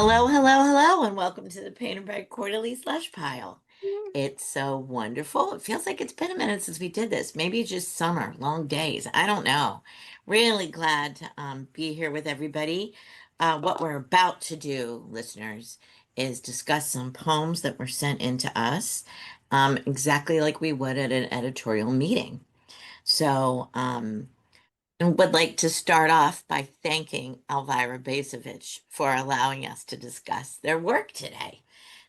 Hello, hello, hello, and welcome to the Pain and Bread Quarterly Slush Pile. It's so wonderful. It feels like it's been a minute since we did this. Maybe it's just summer, long days. I don't know. Really glad to be here with everybody. What we're about to do, listeners, is discuss some poems that were sent in to us, exactly like we would at an editorial meeting. So, and would like to start off by thanking Elvira Basevich for allowing us to discuss their work today.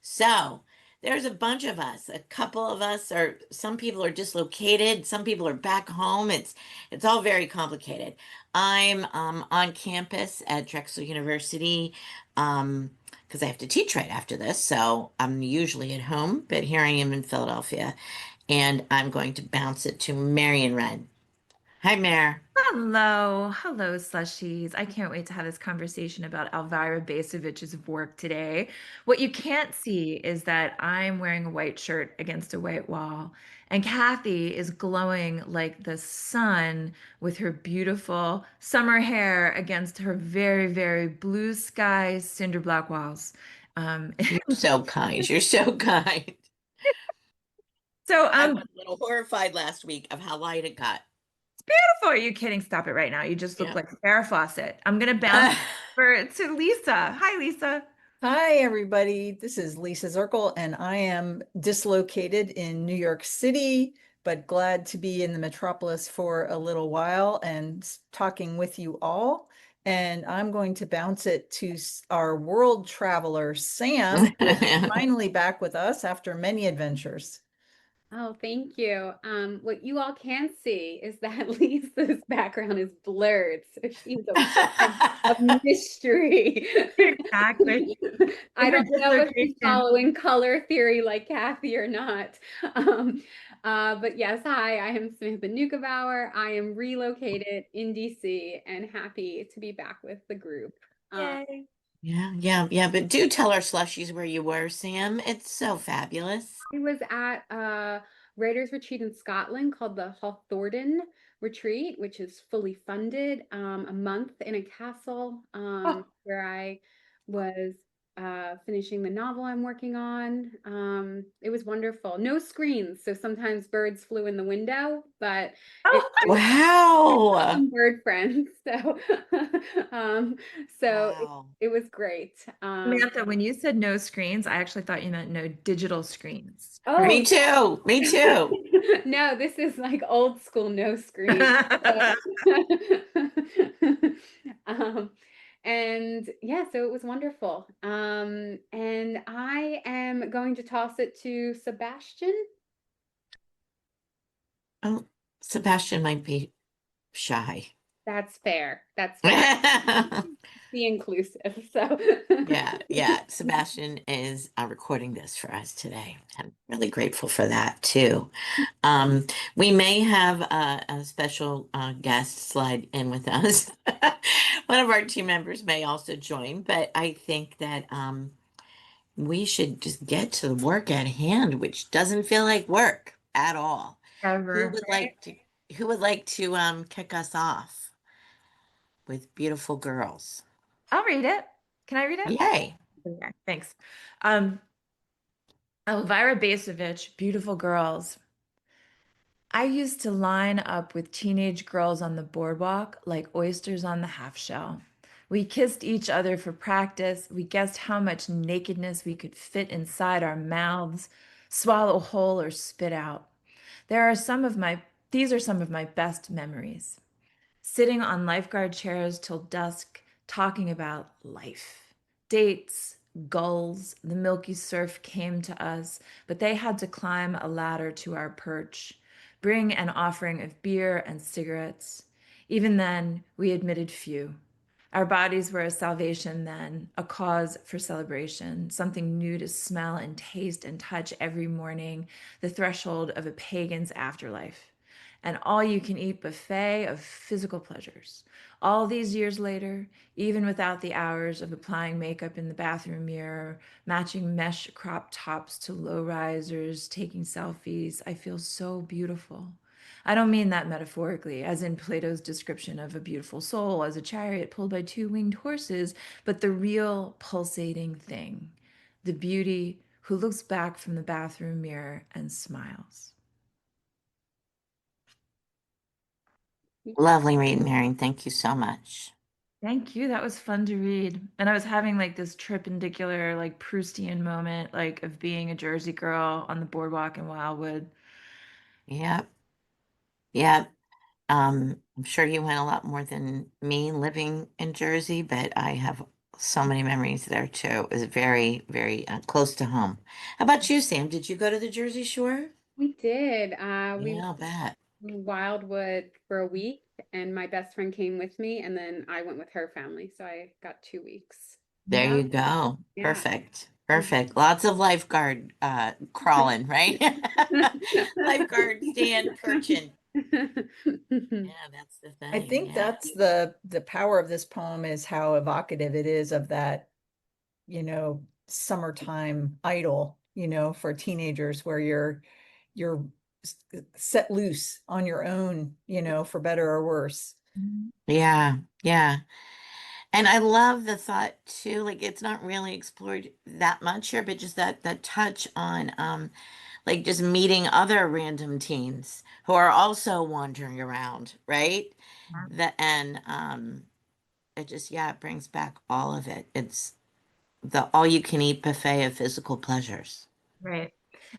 So, there's a bunch of us. A couple of us are, some people are dislocated, some people are back home. It's all very complicated. I'm on campus at Drexel University because I have to teach right after this. So, I'm usually at home, but here I am in Philadelphia, and I'm going to bounce it to Marion Red. Hi, Mare. Hello, Slushies. I can't wait to have this conversation about Elvira Basevich's work today. What you can't see is that I'm wearing a white shirt against a white wall, and Kathy is glowing like the sun with her beautiful summer hair against her very, very blue sky cinder block walls. Um, You're so kind. You're so kind. so, I was a little horrified last week of how light it got. beautiful. Are you kidding? Stop it right now. You just look Yeah. like Farrah Fawcett. I'm gonna bounce over to Lisa. Hi, Lisa. Hi, everybody. This is Lisa Zirkle, and I am dislocated in New York City, but glad to be in the metropolis for a little while and talking with you all. And I'm going to bounce it to our world traveler, Sam, who is finally back with us after many adventures. Oh, thank you. What you all can't see is that Lisa's background is blurred, so she's a mystery. Exactly. I With her don't know if she's dislocation. following color theory like Kathy or not. Um, but yes, hi, I am Samantha Nukebauer. I am relocated in DC and happy to be back with the group. Yay. Yeah, yeah, yeah. But do tell our slushies where you were, Sam. It's so fabulous. I was at a writers retreat in Scotland called the Hawthornden Retreat, which is fully funded, a month in a castle Oh, where I was finishing the novel I'm working on. It was wonderful. No screens, so sometimes birds flew in the window, but it was Wow. some bird friends. So, um, so Wow. it was great. Samantha, when you said no screens, I actually thought you meant no digital screens, Oh, Me too. Me too. no, this is like old school no screen. So, right? um, and yeah, so it was wonderful. And I am going to toss it to Sebastian. Oh, Sebastian might be shy. That's fair. That's fair. Be inclusive. So Yeah, yeah. Sebastian is recording this for us today. I'm really grateful for that too. We may have a special guest slide in with us. One of our team members may also join, but I think that we should just get to the work at hand, which doesn't feel like work at all. Who Ever. would like to who would like to kick us off with beautiful girls? I'll read it. Can I read it? Yay. Okay, thanks. Um, Elvira Basevich, Beautiful Girls. I used to line up with teenage girls on the boardwalk like oysters on the half shell. We kissed each other for practice. We guessed how much nakedness we could fit inside our mouths, swallow whole or spit out. There are some of my These are some of my best memories. Sitting on lifeguard chairs till dusk, talking about life. Dates, gulls, the milky surf came to us, but they had to climb a ladder to our perch, bring an offering of beer and cigarettes. Even then, we admitted few. Our bodies were a salvation then, a cause for celebration, something new to smell and taste and touch every morning, the threshold of a pagan's afterlife. An all you can eat buffet of physical pleasures. All these years later, even without the hours of applying makeup in the bathroom mirror, matching mesh crop tops to low risers, taking selfies, I feel so beautiful. I don't mean that metaphorically, as in Plato's description of a beautiful soul as a chariot pulled by two winged horses, but the real pulsating thing, the beauty who looks back from the bathroom mirror and smiles. Lovely reading, Marion. Thank you so much. Thank you. That was fun to read. And I was having like this perpendicular, like Proustian moment, like of being a Jersey girl on the boardwalk in Wildwood. Yep. Yep. I'm sure you went a lot more than me living in Jersey, but I have so many memories there too. It was very, very close to home. How about you, Sam? Did you go to the Jersey Shore? We did. We Yeah, I'll bet. went to Wildwood for a week, and my best friend came with me, and then I went with her family, so I got 2 weeks. There Yeah. you go. Yeah. Perfect. Perfect. Lots of lifeguard crawling, right? Lifeguard stand perching. Yeah, that's the I thing. think Yeah. that's the power of this poem is how evocative it is of that, summertime idyll, for teenagers where you're set loose on your own, for better or worse. Yeah. Yeah. And I love the thought too, like it's not really explored that much here, but just that touch on like just meeting other random teens who are also wandering around, right? And it just yeah, it brings back all of it. It's the all you can eat buffet of physical pleasures. Right.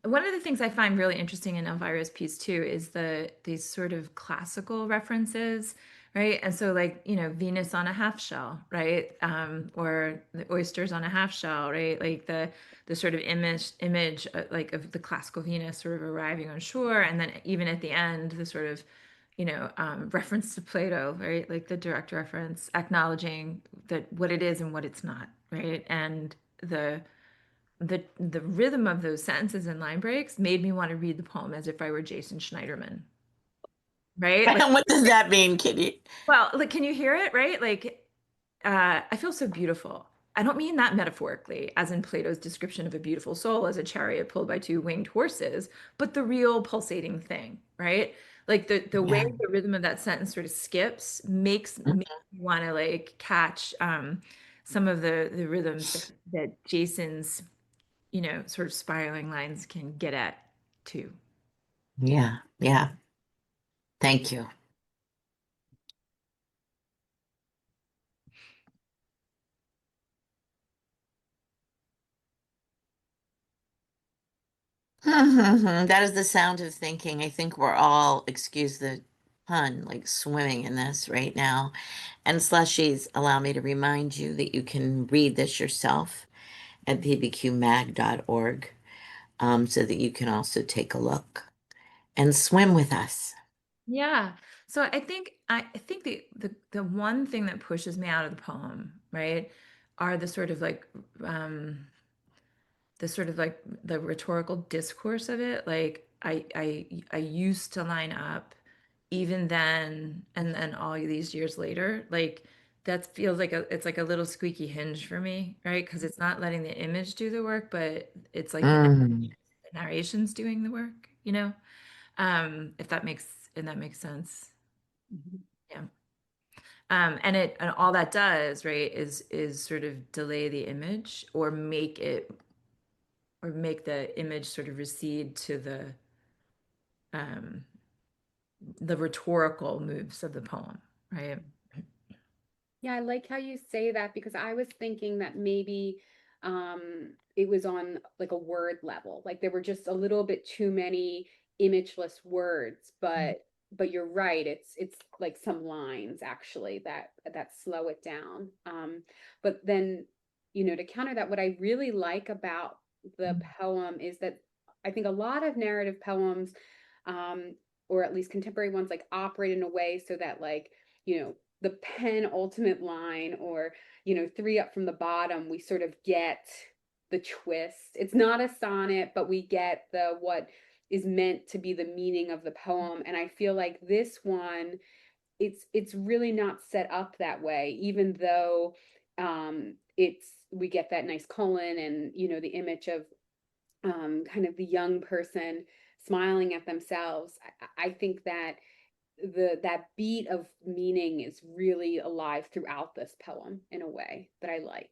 And one of the things I find really interesting in Elvira's piece too is these sort of classical references, right? And so like, Venus on a half shell, right? Or the oysters on a half shell, right? Like the sort of image like of the classical Venus sort of arriving on shore, and then even at the end, the sort of reference to Plato, right? Like the direct reference, acknowledging that what it is and what it's not, right? And the rhythm of those sentences and line breaks made me want to read the poem as if I were Jason Schneiderman, right? Like, And what does that mean, Kitty? well, like, can you hear it, right? Like, I feel so beautiful. I don't mean that metaphorically, as in Plato's description of a beautiful soul as a chariot pulled by two winged horses, but the real pulsating thing, right? Like the way Yeah. the rhythm of that sentence sort of skips makes me want to like catch some of the rhythms that Jason's sort of spiraling lines can get at too. Yeah. Yeah. Thank you. That is the sound of thinking. I think we're all, excuse the pun, like swimming in this right now. And slushies allow me to remind you that you can read this yourself at pbqmag.org, so that you can also take a look and swim with us. Yeah. So I think the one thing that pushes me out of the poem, right, are um the sort of like the rhetorical discourse of it. Like I used to line up even then and then all these years later. Like that feels like it's like a little squeaky hinge for me, right? Because it's not letting the image do the work, but it's like Mm, the narration's doing the work, if that makes sense. Mhm. Yeah. And all that does, right, is sort of delay the image or make the image sort of recede to um the rhetorical moves of the poem, right? Yeah, I like how you say that because I was thinking that maybe it was on like a word level. Like there were just a little bit too many imageless words, but you're right. It's like some lines actually that slow it down. But then, to counter that, what I really like about the poem is that I think a lot of narrative poems, um, or at least contemporary ones, like operate in a way so that like, the penultimate line or three up from the bottom we sort of get the twist. It's not a sonnet, but we get the what is meant to be the meaning of the poem, and I feel like this one, it's really not set up that way, even though it's we get that nice colon and the image of kind of the young person smiling at themselves. I think that that beat of meaning is really alive throughout this poem in a way that I like.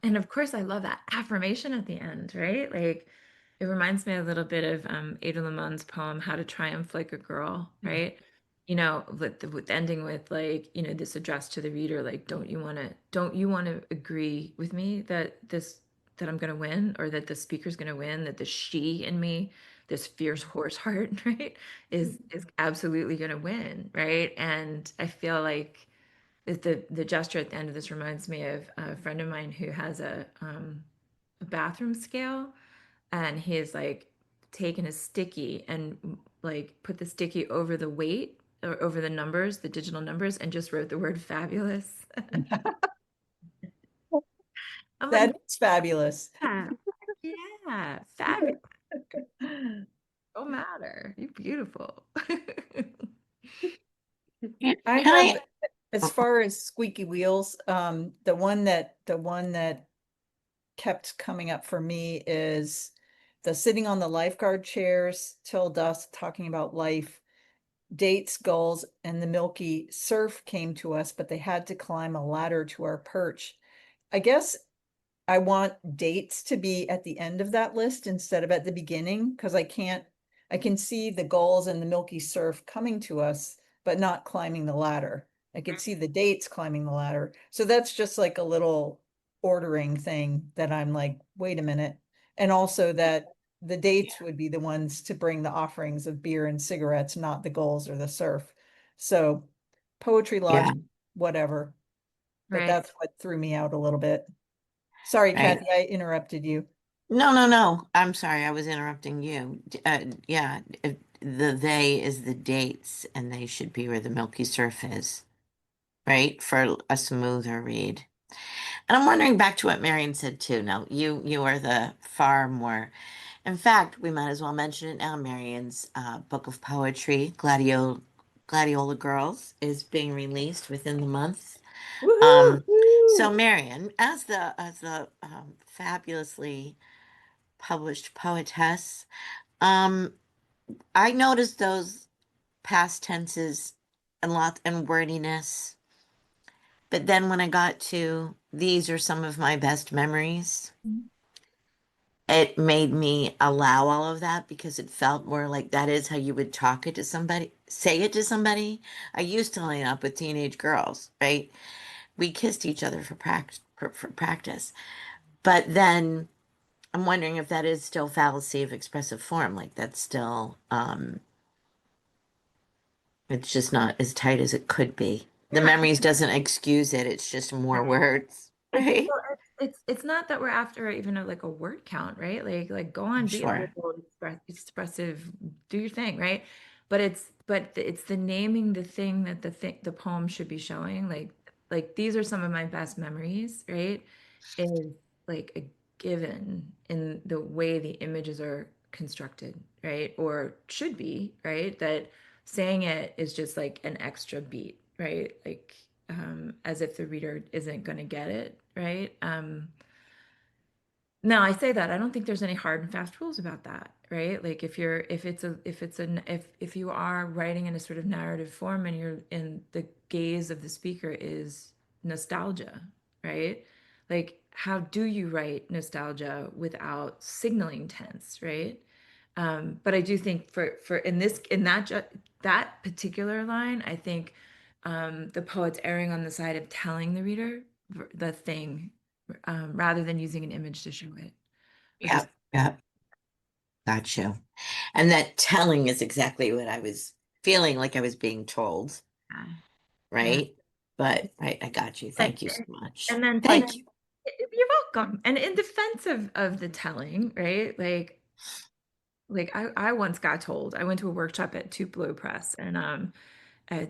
And of course, I love that affirmation at the end, right? Like it reminds me a little bit of Ada Limon's poem, How to Triumph Like a Girl, right? You know, with ending with like, you know, this address to the reader, like, don't you want to agree with me that that I'm going to win, or that the speaker's going to win, that the she in me, this fierce horse heart, right, is absolutely going to win, right? And I feel like the gesture at the end of this reminds me of a friend of mine who has a bathroom scale, and he's like taken a sticky and like put the sticky over the weight or over the numbers, the digital numbers, and just wrote the word fabulous. I'm like, That's fabulous. yeah, yeah, fabulous. Don't matter. You're beautiful. I Can have, I? as far as squeaky wheels, the one that kept coming up for me is the sitting on the lifeguard chairs till dusk, talking about life, dates, gulls, and the milky surf came to us, but they had to climb a ladder to our perch. I guess I want dates to be at the end of that list instead of at the beginning, because I can see the gulls and the milky surf coming to us, but not climbing the ladder. I could see the dates climbing the ladder. So that's just like a little ordering thing that I'm like, wait a minute. And also that the dates would be the ones to bring the offerings of beer and cigarettes, not the gulls or the surf. So poetry, Yeah, logic, whatever. But Right. that's what threw me out a little bit. Sorry, right. Kathy, I interrupted you. No, no, no. I'm sorry. I was interrupting you. Yeah, the they is the dates, and they should be where the milky surf is, right? For a smoother read. And I'm wondering back to what Marion said too. Now, you are the far more. In fact, we might as well mention it now. Marion's book of poetry, Gladiola Girls, is being released within the month. Woohoo! Um, so Marion, as the fabulously published poetess, um, I noticed those past tenses and wordiness. But then when I got to these are some of my best memories, it made me allow all of that because it felt more like that is how you would talk it to somebody, say it to somebody. I used to line up with teenage girls, right? We kissed each other for practice. But then I'm wondering if that is still fallacy of expressive form, like that's still it's just not as tight as it could be. The Yeah. memories doesn't excuse it, it's just more words, right? It's not that we're after even like a word count, right? Like go on, be a Sure. little expressive, do your thing, right? But it's the naming the thing that the poem should be showing. Like these are some of my best memories, right? Is like a given in the way the images are constructed, right? Or should be, right? That saying it is just like an extra beat, right? Like as if the reader isn't going to get it, right? Now I say that I don't think there's any hard and fast rules about that, right? Like if you are writing in a sort of narrative form and you're in the gaze of the speaker is nostalgia, right? Like how do you write nostalgia without signaling tense, right? But I do think for that particular line, I think the poet's erring on the side of telling the reader the thing rather than using an image to show it. Or Yeah, just yeah, got you. And that telling is exactly what I was feeling like I was being told, yeah, yeah. right? But right, I got you. And, Thank you so much. and then like Thank you. you're welcome. And in defense of the telling, right? Like I once got told I went to a workshop at Tupelo Press, and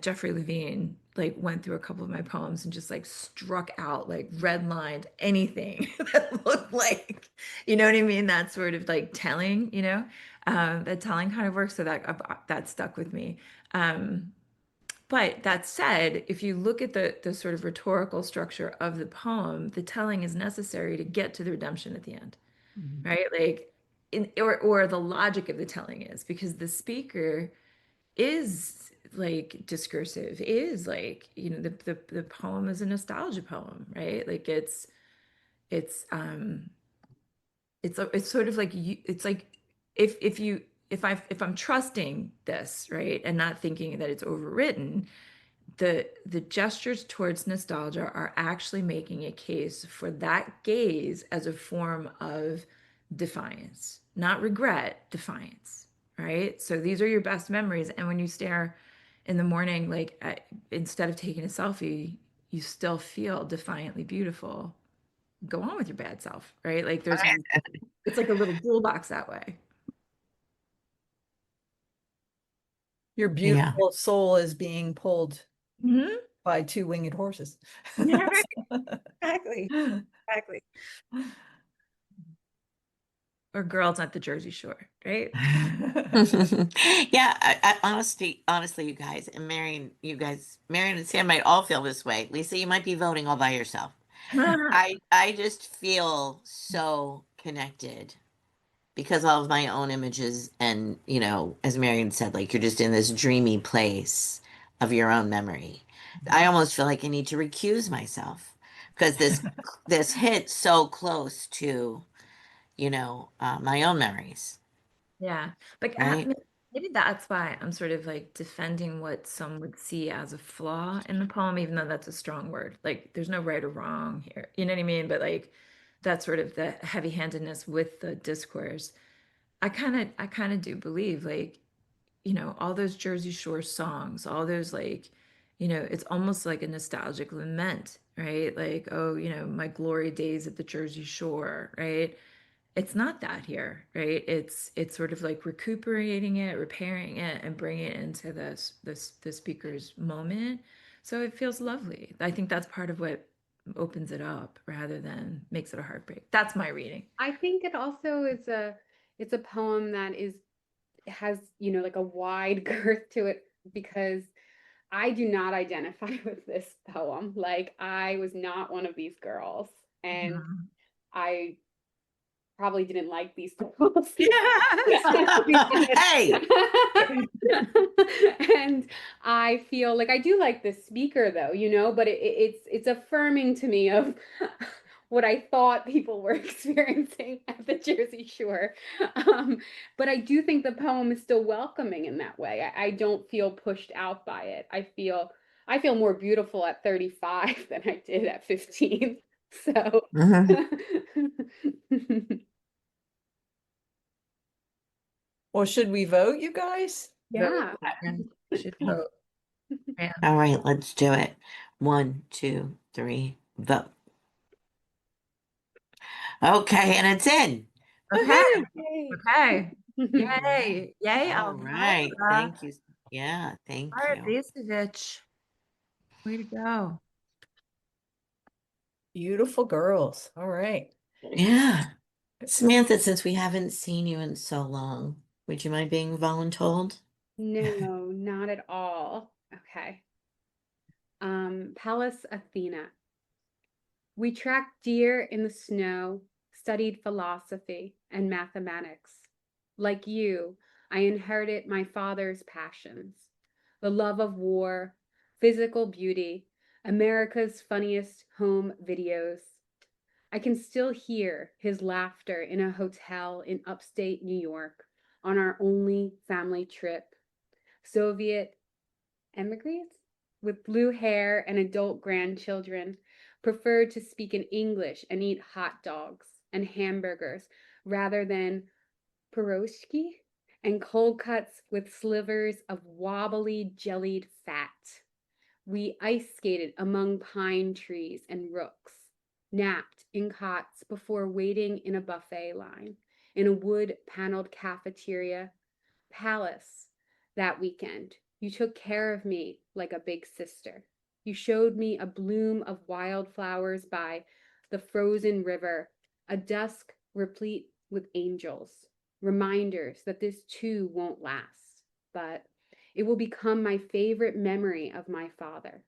Jeffrey Levine like went through a couple of my poems and just like struck out like redlined anything that looked like, you know what I mean, that sort of like telling, that telling kind of works. So that stuck with me. But that said, if you look at the sort of rhetorical structure of the poem, the telling is necessary to get to the redemption at the end, Mhm. right? Like or the logic of the telling is, because the speaker is like discursive, is like, the poem is a nostalgia poem, right? Like it's it's sort of like it's like if I'm trusting this, right, and not thinking that it's overwritten, the gestures towards nostalgia are actually making a case for that gaze as a form of defiance, not regret, defiance, right? So these are your best memories, and when you stare in the morning, like instead of taking a selfie, you still feel defiantly beautiful. Go on with your bad self, right? Like it's like a little toolbox that way. Your Yeah. beautiful soul is being pulled Hmm. by two winged horses. Yeah, right. Exactly. Exactly. Or girls at the Jersey Shore, right? Yeah, honestly, you guys, and Marion and Sam might all feel this way. Lisa, you might be voting all by yourself. I just feel so connected because of my own images, and as Marion said, like you're just in this dreamy place of your own memory. I almost feel like I need to recuse myself because this hits so close to, my own memories, Yeah. Like right? maybe that's why I'm sort of like defending what some would see as a flaw in the poem, even though that's a strong word. Like there's no right or wrong here. You know what I mean? But like that's sort of the heavy-handedness with the discourse. I kind of do believe like, all those Jersey Shore songs, all those like, it's almost like a nostalgic lament, right? Like, oh, my glory days at the Jersey Shore, right? It's not that here, right? It's sort of like recuperating it, repairing it, and bringing it into the speaker's moment. So it feels lovely. I think that's part of what opens it up rather than makes it a heartbreak. That's my reading. I think it also is it's a poem that has, like a wide girth to it because I do not identify with this poem. Like I was not one of these girls and Mhm. I probably didn't like these girls. Yes. Hey, And I feel like I do like the speaker though, but it's affirming to me of what I thought people were experiencing at the Jersey Shore. But I do think the poem is still welcoming in that way. I don't feel pushed out by it. I feel more beautiful at 35 than I did at 15. So Mhm. Well, should we vote, you guys? Vote. yeah. Yeah, should vote. Yeah. All right, let's do it. 1, 2, 3, vote. Okay, and it's in. Okay. Woohoo! Yay. Okay. All right. Yay. Yay, All right. Elvira. Thank you. Yeah, thank Elvira you. Basevich. Way to go. Beautiful girls. All right. Yeah. Samantha, since we haven't seen you in so long, would you mind being voluntold? No, not at all. Okay. Pallas Athena. We tracked deer in the snow, studied philosophy and mathematics. Like you, I inherited my father's passions, the love of war, physical beauty, America's funniest home videos. I can still hear his laughter in a hotel in upstate New York on our only family trip. Soviet emigrants with blue hair and adult grandchildren preferred to speak in English and eat hot dogs and hamburgers rather than pierogi and cold cuts with slivers of wobbly jellied fat. We ice skated among pine trees and rooks, napped in cots before waiting in a buffet line in a wood paneled cafeteria. Pallas, that weekend, you took care of me like a big sister. You showed me a bloom of wildflowers by the frozen river, a dusk replete with angels, reminders that this too won't last, but it will become my favorite memory of my father.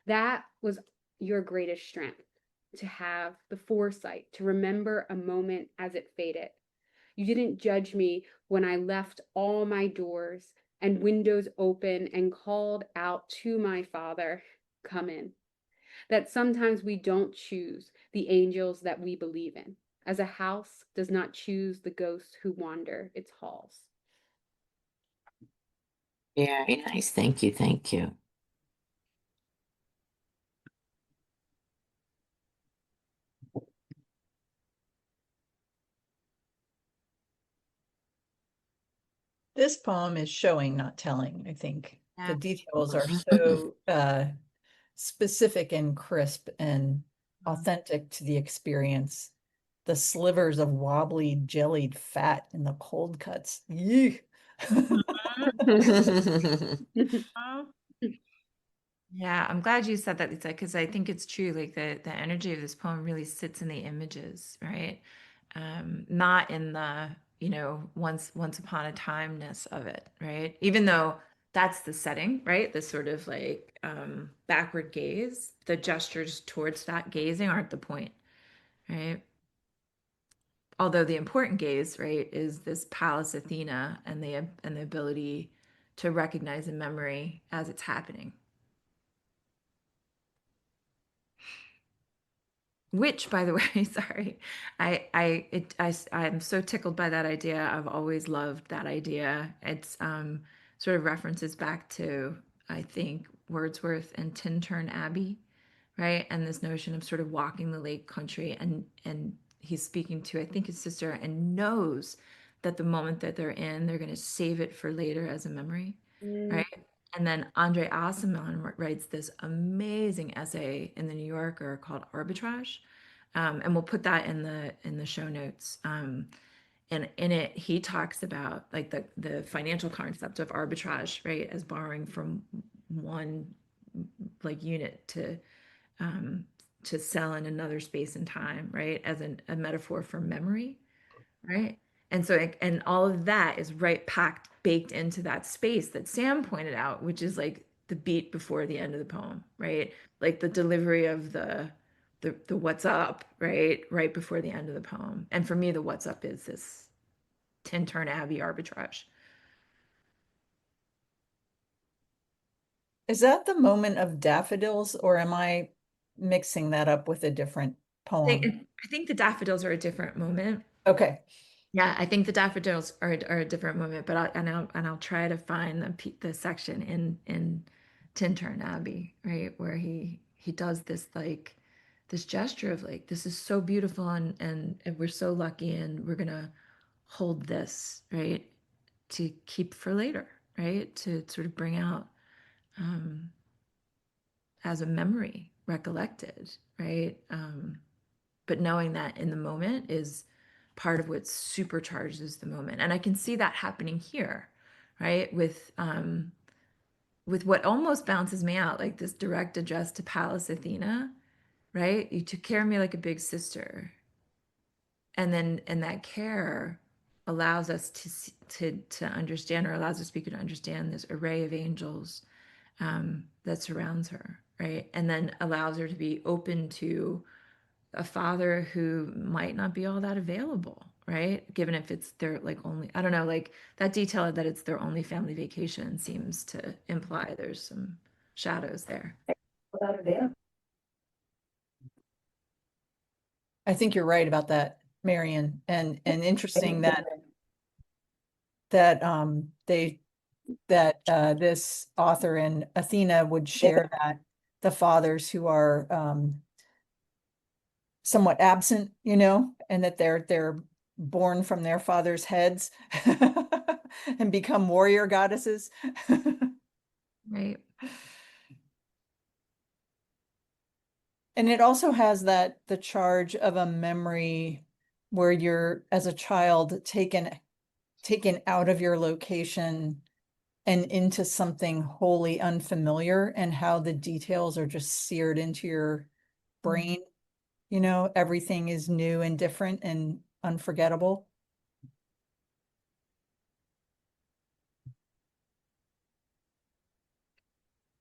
That was your greatest strength, to have the foresight to remember a moment as it faded. You didn't judge me when I left all my doors and windows open and called out to my Father, come in. That sometimes we don't choose the angels that we believe in, as a house does not choose the ghosts who wander its halls. Very nice. Thank you. Thank you. This poem is showing, not telling, I think. The Yeah. details are so specific and crisp and authentic to the experience. The slivers of wobbly, jellied fat in the cold cuts. Eek. Yeah, I'm glad you said that, Lisa, because I think it's true. Like the energy of this poem really sits in the images, right? Not in the, once upon a timeness of it, right? Even though that's the setting, right? The sort of like backward gaze, the gestures towards that gazing aren't the point, right? Although the important gaze, right, is this Pallas Athena and the ability to recognize a memory as it's happening. Which, by the way, sorry, I'm so tickled by that idea. I've always loved that idea. It's sort of references back to, I think, Wordsworth and Tintern Abbey, right? And this notion of sort of walking the lake country, and he's speaking to, I think, his sister, and knows that the moment that they're in, they're going to save it for later as a memory, right? And then André Aciman writes this amazing essay in the New Yorker called Arbitrage, and we'll put that in the show notes. And in it, he talks about like the financial concept of arbitrage, right, as borrowing from one like unit to sell in another space and time, right, as a metaphor for memory, right? And so, and all of that is right packed, baked into that space that Sam pointed out, which is like the beat before the end of the poem, right? Like the delivery of the what's up, right? Right before the end of the poem. And for me, the what's up is this Tintern Abbey arbitrage. Is that the moment of daffodils, or am I mixing that up with a different poem? I think the daffodils are a different moment. Okay. Yeah, I think the daffodils are a different moment, but I'll try to find the section in Tintern Abbey, right, where he does this like this gesture of like this is so beautiful and we're so lucky and we're gonna hold this, right, to keep for later, right, to sort of bring out um, as a memory recollected, right, but knowing that in the moment is part of what supercharges the moment. And I can see that happening here, right, with what almost bounces me out, like this direct address to Pallas Athena, right? You took care of me like a big sister, and that care allows us to understand, or allows the speaker to understand this array of angels that surrounds her, right, and then allows her to be open to a father who might not be all that available, right? Given if it's their like only, I don't know, like that detail that it's their only family vacation seems to imply there's some shadows there. I think you're right about that, Marion. And interesting that this author and Athena would share that the fathers who are somewhat absent, and that they're born from their fathers' heads and become warrior goddesses. Right. And it also has the charge of a memory where you're, as a child, taken out of your location and into something wholly unfamiliar, and how the details are just seared into your brain. Everything is new and different and unforgettable.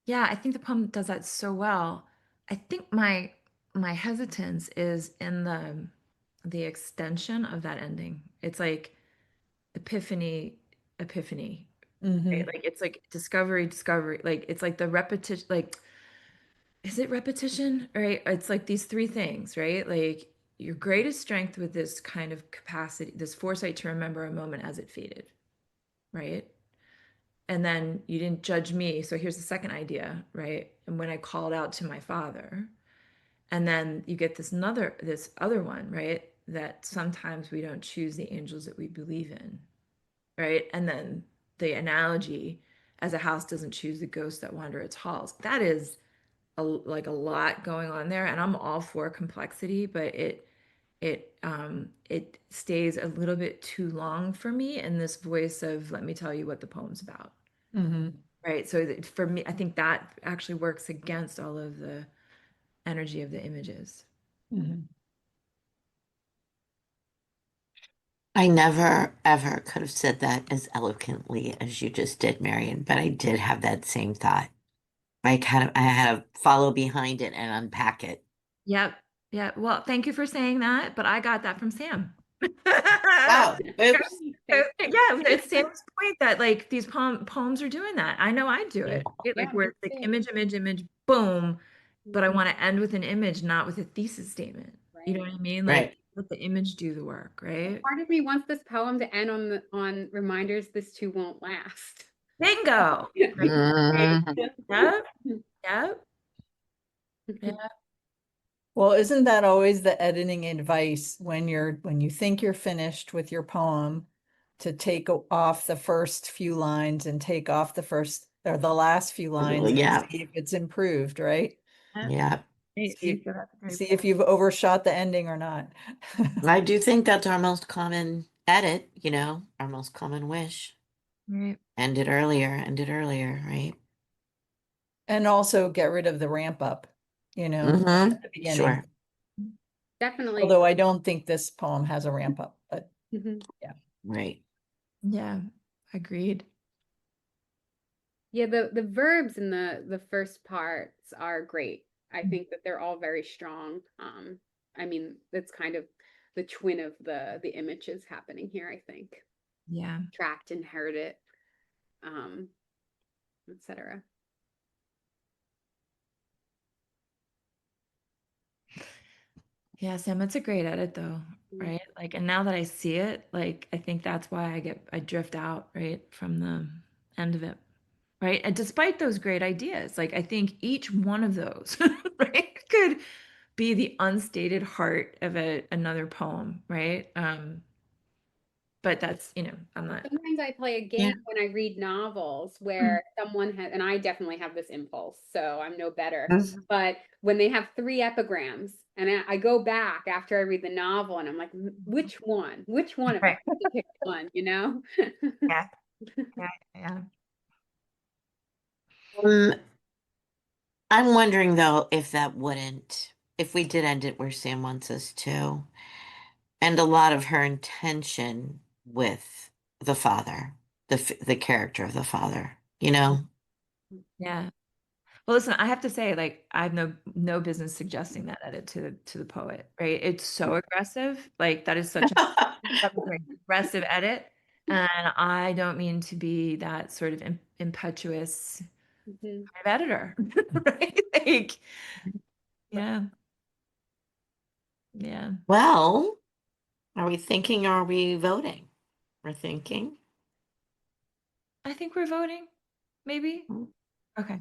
Yeah, I think the poem does that so well. I think my hesitance is in the extension of that ending. It's like epiphany, right? Mhm. Like it's like discovery, like it's like the repetition, like is it repetition? Right? It's like these three things, right? Like your greatest strength with this kind of capacity, this foresight to remember a moment as it faded, right? And then you didn't judge me. So here's the second idea, right? And when I called out to my father, and then you get this other one, right? That sometimes we don't choose the angels that we believe in, right? And then the analogy, as a house doesn't choose the ghosts that wander its halls. That is like a lot going on there, and I'm all for complexity, but it stays a little bit too long for me in this voice of let me tell you what the poem's about, Mhm. right? So for me, I think that actually works against all of the energy of the images. Mhm. I never ever could have said that as eloquently as you just did, Marion, but I did have that same thought. I had to follow behind it and unpack it. Yep. Yeah. Well, thank you for saying that, but I got that from Sam. Oh, oops. Yeah, Thanks. it's Sam's point that like these poems are doing that. I know I do Yeah. it. Right? Yeah, Like where me it's like too. image, boom, but I Mhm. want to end with an image, not with a thesis statement. You know Right. what I mean? Like Right. let the image do the work, right? Part of me wants this poem to end on reminders this too won't last. Bingo. Right? Mhm. Yep. Yep. Yeah. Well, isn't that always the editing advice when you think you're finished with your poem to take off the first few lines and take off the first or the last few lines and Yeah. see if it's improved, right? Yeah. Great. See, So that's a great see if you've overshot the ending or not. I do think that's our most common edit, our most common wish. right. End it earlier, right? And also get rid of the ramp up, Mm-hmm. at the beginning. Sure. Definitely. Although I don't think this poem has a ramp up, but Mhm. yeah. Right. Yeah. Agreed. Yeah, the verbs in the first parts are great. I Mm. think that they're all very strong. I mean, that's kind of the twin of the images happening here, I think. Yeah. Tracked, inherited, um, etc. Yeah, Sam, it's a great edit though, Mm. right? Like, and now that I see it, like, I think that's why I drift out, right, from the end of it, right? And despite those great ideas, like, I think each one of those, right, could be the unstated heart of another poem, right? But that's, I'm not, Sometimes I play a Yeah. game when I read novels Mm. where someone has, and I definitely have this impulse, so I'm no better. Mhm. But when they have three epigrams, and I go back after I read the novel, and I'm like, which one? Which one of them? Right. I have to pick one, you know? Yeah, yeah, yeah. Um, I'm wondering though if we did end it where Sam wants us to, and a lot of her intention with the father, the character of the father, you know? Yeah. Well, listen, I have to say, like, I have no business suggesting that edit to the poet, right? It's so aggressive. Like, that is such that's a very aggressive edit. And I don't mean to be that sort of impetuous Mhm. kind of editor, right? Like, yeah, yeah. Well, are we thinking, are we voting? We're thinking. I think we're voting, maybe. All Okay.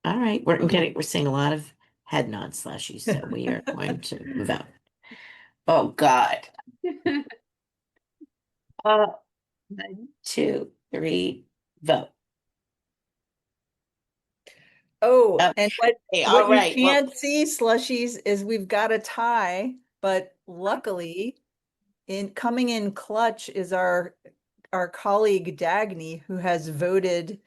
right. We're seeing a lot of head nods, slushies, so we are going to vote. Oh God. Uh, 1, 2, 3, vote. Oh, and Okay, what all you right. Well, can't see, Slushies, is we've got a tie, but luckily in coming in clutch is our colleague Dagny, who has voted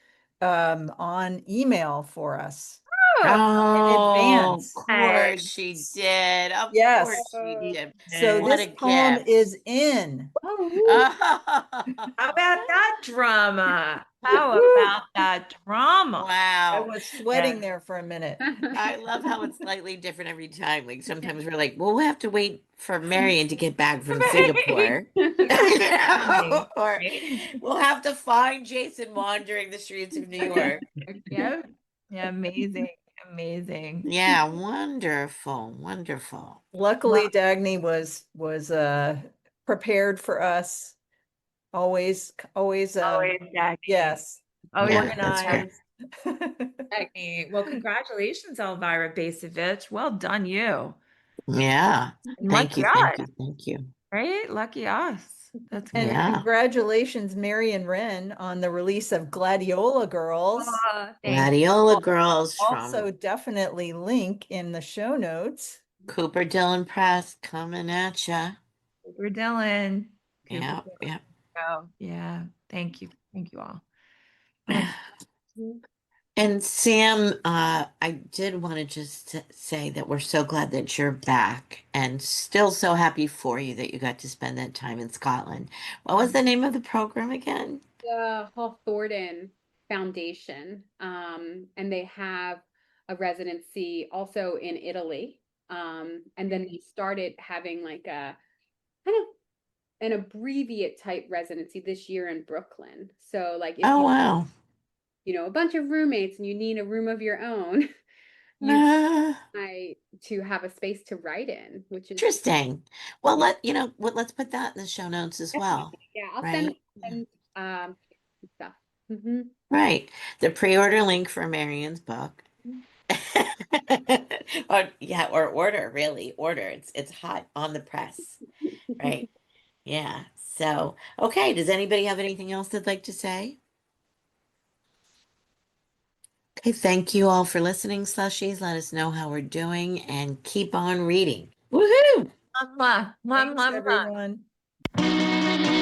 on email for us Oh, in oh, of advance. course she did. Of course Yes. she Oh, did. So What a this poem gift. is in. oh How about that drama? How about that drama? I Wow. was sweating there for a minute. I love how it's slightly different every time. Like sometimes we're like, well, we'll have to wait for Marion to get back from Singapore. Exactly. Or Right? we'll have to find Jason wandering the streets of New York. Yeah. Yeah, amazing. Amazing. Yeah, wonderful, wonderful. Luckily, Well, Dagny was prepared for us. Always, always, always Jackie. yes, Always Yeah, that's right. organized. Jackie. Well, congratulations, Elvira Basevich. Well done, you. Yeah. And Thank lucky you, thank us, you, thank you. right? Lucky us. That's And amazing. Yeah. congratulations, Marion Wren, on the release of Gladiola Girls. Thanks. Gladiola Girls Also, from definitely link in the show notes. Cooper Dillon Press coming at ya. Cooper Dylan. Cooper Yeah, yeah. Dylan. Oh, yeah. Thank you. Thank you all. Thank And Sam, I did want to just say that we're so glad that you're back and still so happy for you that you got to spend that time in Scotland. What was the name of the program again? The Hawthornden Foundation, and they have a residency also in Italy. And then they started having like a kind of an abbreviate type residency this year in Brooklyn. So like if Oh, you, wow. a bunch of roommates and you need a room of your own, you Uh, try to have a space to write in, which is Interesting. Well, let's put that in the show notes as well, yeah, I'll right? send stuff. Hmm. Right. The pre-order link for Marion's book. Or yeah, or order, really. Order. It's hot on the press, right? Yeah. So, okay, does anybody have anything else they'd like to say? Okay, thank you all for listening, Slushies. Let us know how we're doing and keep on reading. Woohoo! you. Mwah, mwah, Thanks, mwah, mwah. everyone.